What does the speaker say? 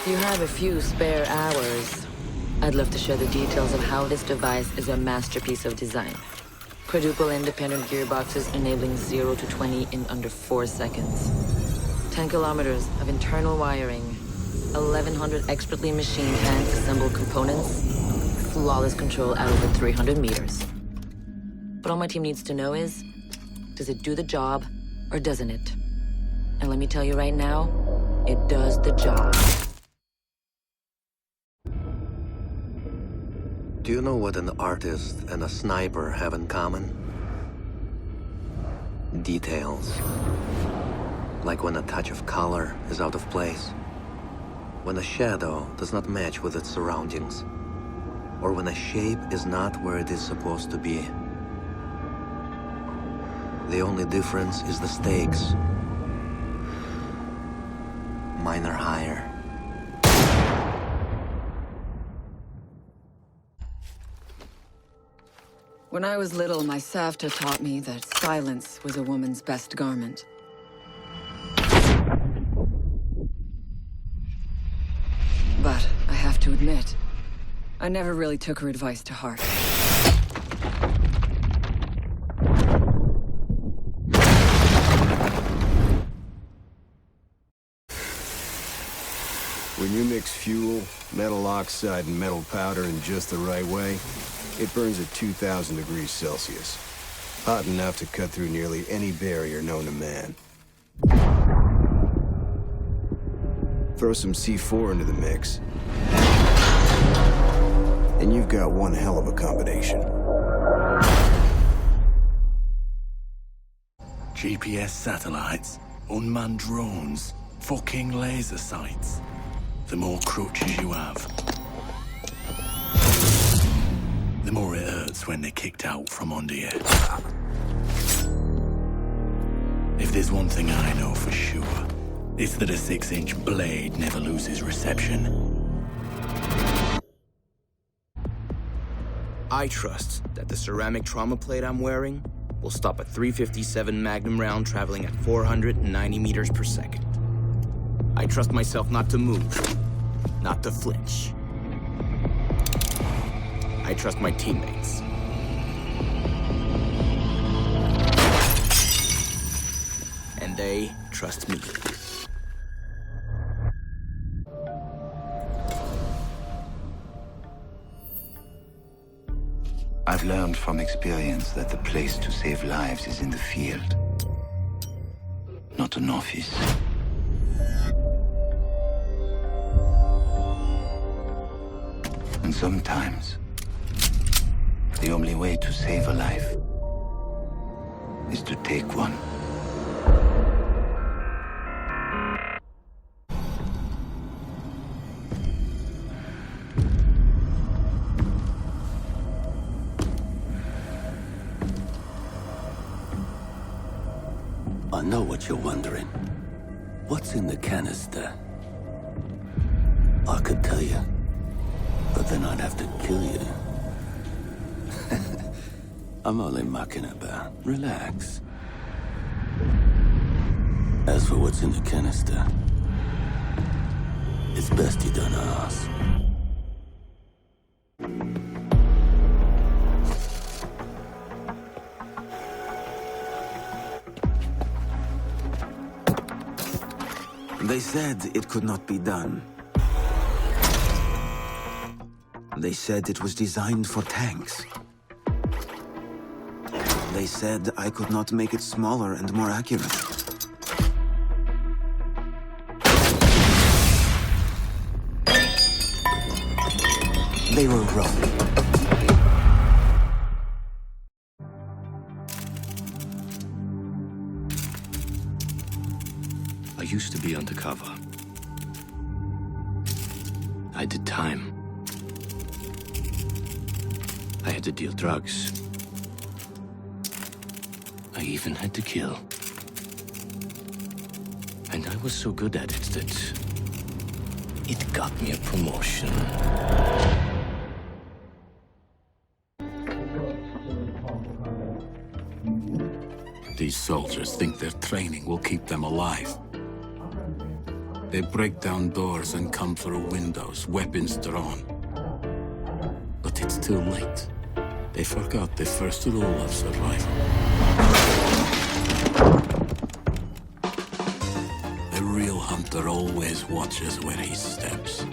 you have a few spare hours, I'd love to share the details of how this device is a masterpiece of design. Quadruple independent gearboxes enabling 0 to 20 in under 4 seconds. 10 kilometers of internal wiring, 1,100 expertly machined hand-assembled components, flawless control at over 300 meters. But all my team needs to know is, does it do the job or doesn't it? And let me tell you right now, it does the job. Do you know what an artist and a sniper have in common? Details. Like when a touch of color is out of place, when a shadow does not match with its surroundings, or when a shape is not where it is supposed to be. The only difference is the stakes. Mine are higher. When I was little, my Savta taught me that silence was a woman's best garment. But I have to admit, I never really took her advice to heart. When you mix fuel, metal oxide, and metal powder in just the right way, it burns at 2,000 degrees Celsius. Hot enough to cut through nearly any barrier known to man. Throw some C4 into the mix, and you've got one hell of a combination. GPS satellites, unmanned drones, fucking laser sights. The more crutches you have, the more it hurts when they're kicked out from under you. If there's one thing I know for sure, it's that a 6-inch blade never loses reception. I trust that the ceramic trauma plate I'm wearing will stop a .357 Magnum round traveling at 490 meters per second. I trust myself not to move, not to flinch. I trust my teammates. And they trust me. I've learned from experience that the place to save lives is in the field, not an office. And sometimes, the only way to save a life is to take one. I know what you're wondering. What's in the canister? I could tell you, but then I'd have to kill you. I'm only mucking about. Relax. As for what's in the canister, it's best you don't ask. They said it could not be done. They said it was designed for tanks. They said I could not make it smaller and more accurate. They were wrong. I used to be undercover. I did time. I had to deal drugs. I even had to kill. And I was so good at it that it got me a promotion. These soldiers think their training will keep them alive. They break down doors and come through windows, weapons drawn. But it's too late. They forgot the first rule of survival. The real hunter always watches where he steps.